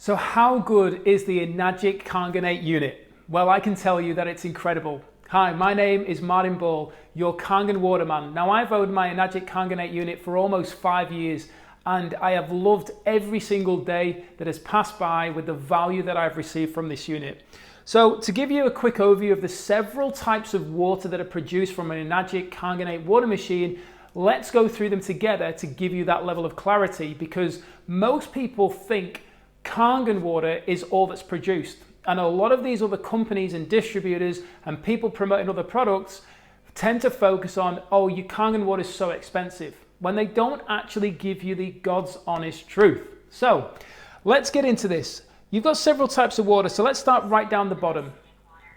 So how good is the Enagic Kangen unit? Well, I can tell you that it's incredible. Hi, my name is Martin Ball, your Kangen Waterman. Now, I've owned my Enagic Kangen unit for almost 5 years, and I have loved every single day that has passed by with the value that I've received from this unit. So to give you a quick overview of the several types of water that are produced from an Enagic Kangen water machine, let's go through them together to give you that level of clarity, because most people think Kangen water is all that's produced. And a lot of these other companies and distributors and people promoting other products tend to focus on, oh, your Kangen water is so expensive, when they don't actually give you the God's honest truth. So let's get into this. You've got several types of water, so let's start right down the bottom.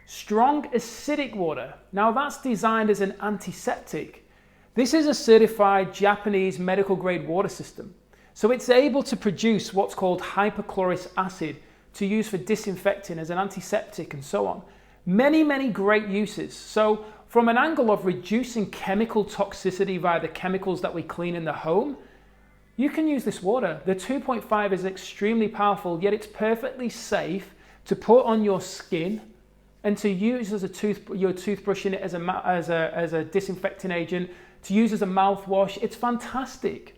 Strong acidic water. Now that's designed as an antiseptic. This is a certified Japanese medical grade water system. So it's able to produce what's called hypochlorous acid to use for disinfecting as an antiseptic and so on. Many, many great uses. So from an angle of reducing chemical toxicity via the chemicals that we clean in the home, you can use this water. The 2.5 is extremely powerful, yet it's perfectly safe to put on your skin and to use as your toothbrush in it as a disinfecting agent, to use as a mouthwash. It's fantastic.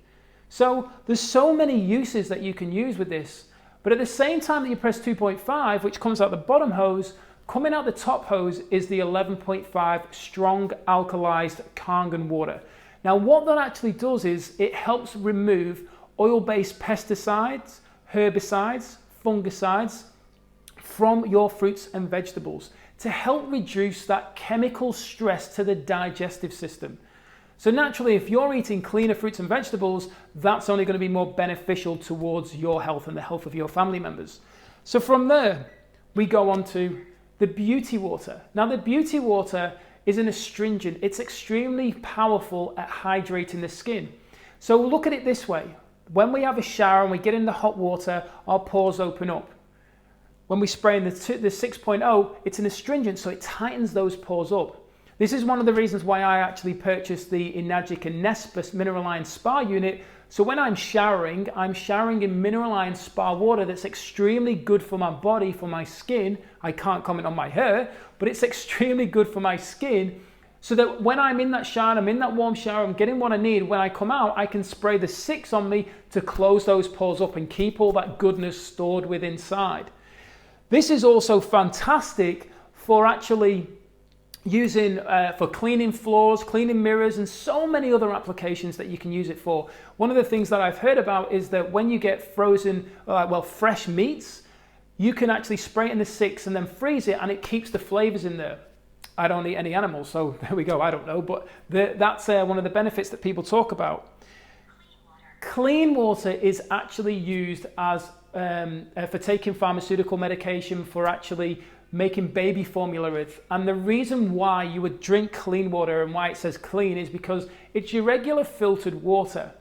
So there's so many uses that you can use with this. But at the same time that you press 2.5, which comes out the bottom hose, coming out the top hose is the 11.5 strong alkalized Kangen water. Now what that actually does is it helps remove oil-based pesticides, herbicides, fungicides from your fruits and vegetables to help reduce that chemical stress to the digestive system. So naturally, if you're eating cleaner fruits and vegetables, that's only going to be more beneficial towards your health and the health of your family members. So from there, we go on to the beauty water. Now the beauty water is an astringent. It's extremely powerful at hydrating the skin. So look at it this way. When we have a shower and we get in the hot water, our pores open up. When we spray in the 6.0, it's an astringent, so it tightens those pores up. This is one of the reasons why I actually purchased the Enagic and Nespus Mineral Ion Spa unit. So when I'm showering in mineral ion spa water that's extremely good for my body, for my skin. I can't comment on my hair, but it's extremely good for my skin, so that when I'm in that shower, I'm in that warm shower, I'm getting what I need, when I come out, I can spray the 6 on me to close those pores up and keep all that goodness stored within inside. This is also fantastic for actually using for cleaning floors, cleaning mirrors, and so many other applications that you can use it for. One of the things that I've heard about is that when you get frozen, fresh meats, you can actually spray it in the 6 and then freeze it, and it keeps the flavors in there. I don't eat any animals, so there we go, I don't know, but that's one of the benefits that people talk about. Clean water is actually used as for taking pharmaceutical medication, for actually making baby formula with. And the reason why you would drink clean water and why it says clean is because it's your regular filtered water.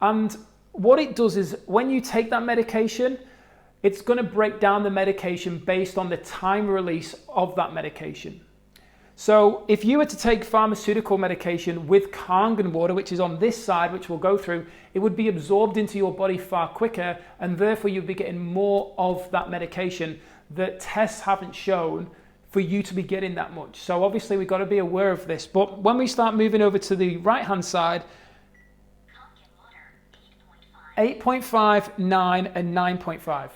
And what it does is when you take that medication, it's going to break down the medication based on the time release of that medication. So if you were to take pharmaceutical medication with Kangen water, which is on this side, which we'll go through, it would be absorbed into your body far quicker, and therefore you'd be getting more of that medication that tests haven't shown for you to be getting that much. So obviously we've got to be aware of this. But when we start moving over to the right hand side, 8.5, 9 and 9.5.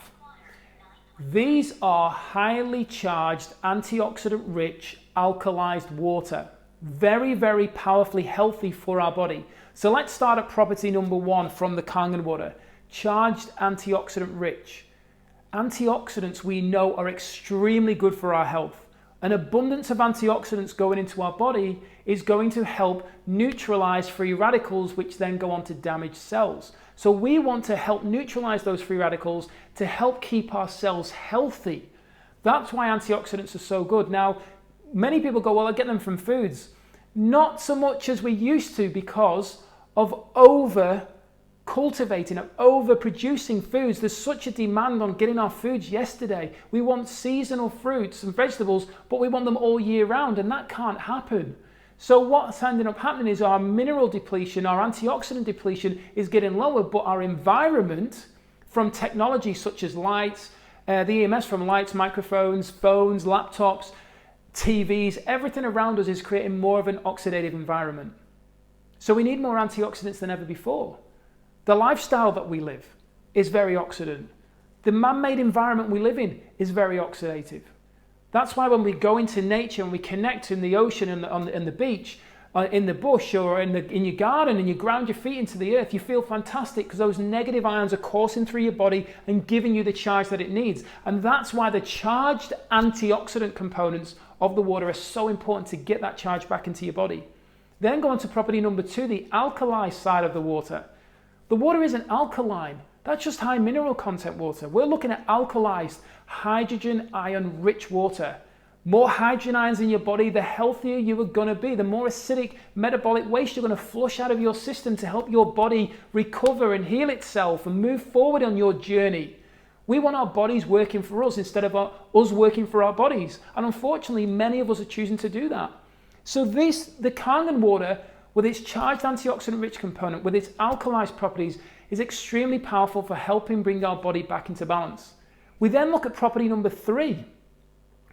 These are highly charged, antioxidant rich, alkalized water. Very, very powerfully healthy for our body. So let's start at property number 1 from the Kangen water. Charged, antioxidant rich. Antioxidants we know are extremely good for our health. An abundance of antioxidants going into our body is going to help neutralize free radicals, which then go on to damage cells. So we want to help neutralize those free radicals to help keep our cells healthy. That's why antioxidants are so good. Now, many people go, well, I get them from foods. Not so much as we used to, because of over-cultivating, of over-producing foods. There's such a demand on getting our foods yesterday. We want seasonal fruits and vegetables, but we want them all year round, and that can't happen. So what's ending up happening is our mineral depletion, our antioxidant depletion is getting lower, but our environment from technology such as lights, the EMS from lights, microphones, phones, laptops, TVs, everything around us is creating more of an oxidative environment. So we need more antioxidants than ever before. The lifestyle that we live is very oxidant. The man-made environment we live in is very oxidative. That's why when we go into nature and we connect in the ocean and in the beach, in the bush or in your garden, and you ground your feet into the earth, you feel fantastic because those negative ions are coursing through your body and giving you the charge that it needs. And that's why the charged antioxidant components of the water are so important to get that charge back into your body. Then go on to property number 2, the alkali side of the water. The water isn't alkaline. That's just high mineral content water. We're looking at alkalized, hydrogen ion rich water. More hydrogen ions in your body, the healthier you are going to be. The more acidic metabolic waste you're going to flush out of your system to help your body recover and heal itself and move forward on your journey. We want our bodies working for us instead of us working for our bodies. And unfortunately, many of us are choosing to do that. So the Kangen water, with its charged antioxidant rich component, with its alkalized properties, is extremely powerful for helping bring our body back into balance. We then look at property number 3,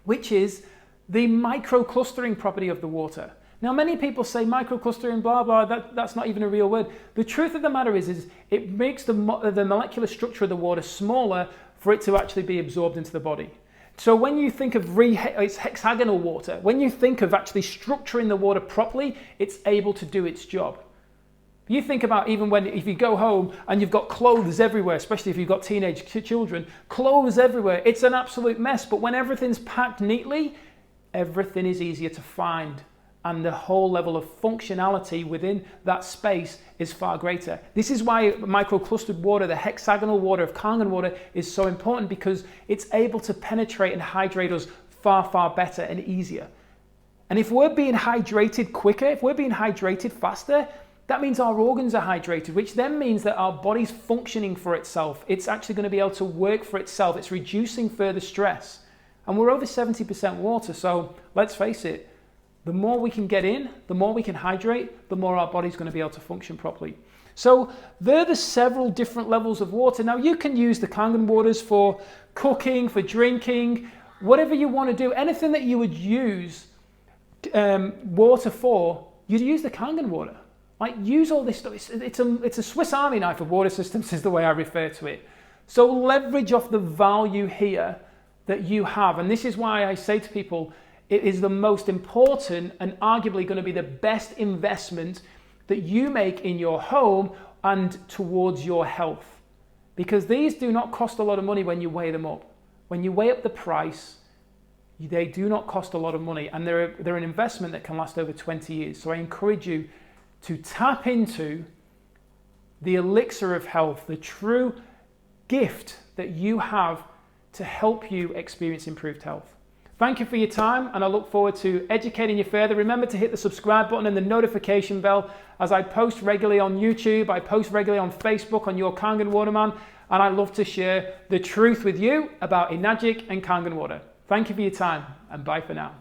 which is the microclustering property of the water. Now, many people say microclustering, blah, blah, that's not even a real word. The truth of the matter is it makes the molecular structure of the water smaller for it to actually be absorbed into the body. So when you think of it's hexagonal water, when you think of actually structuring the water properly, it's able to do its job. You think about even if you go home and you've got clothes everywhere, especially if you've got teenage children, clothes everywhere, it's an absolute mess. But when everything's packed neatly, everything is easier to find. And the whole level of functionality within that space is far greater. This is why microclustered water, the hexagonal water of Kangen water, is so important, because it's able to penetrate and hydrate us far, far better and easier. And if we're being hydrated quicker, if we're being hydrated faster, that means our organs are hydrated, which then means that our body's functioning for itself. It's actually going to be able to work for itself. It's reducing further stress. And we're over 70% water, so let's face it, the more we can get in, the more we can hydrate, the more our body's going to be able to function properly. So there are the several different levels of water. Now you can use the Kangen waters for cooking, for drinking, whatever you want to do. Anything that you would use water for, you'd use the Kangen water. Like, use all this stuff. It's a Swiss Army knife of water systems is the way I refer to it. So leverage off the value here that you have. And this is why I say to people, it is the most important and arguably going to be the best investment that you make in your home and towards your health. Because these do not cost a lot of money when you weigh them up. When you weigh up the price, they do not cost a lot of money, and they're an investment that can last over 20 years. So I encourage you to tap into the elixir of health, the true gift that you have to help you experience improved health. Thank you for your time, and I look forward to educating you further. Remember to hit the subscribe button and the notification bell, as I post regularly on YouTube, I post regularly on Facebook on Your Kangen Waterman, and I love to share the truth with you about Enagic and Kangen water. Thank you for your time, and bye for now.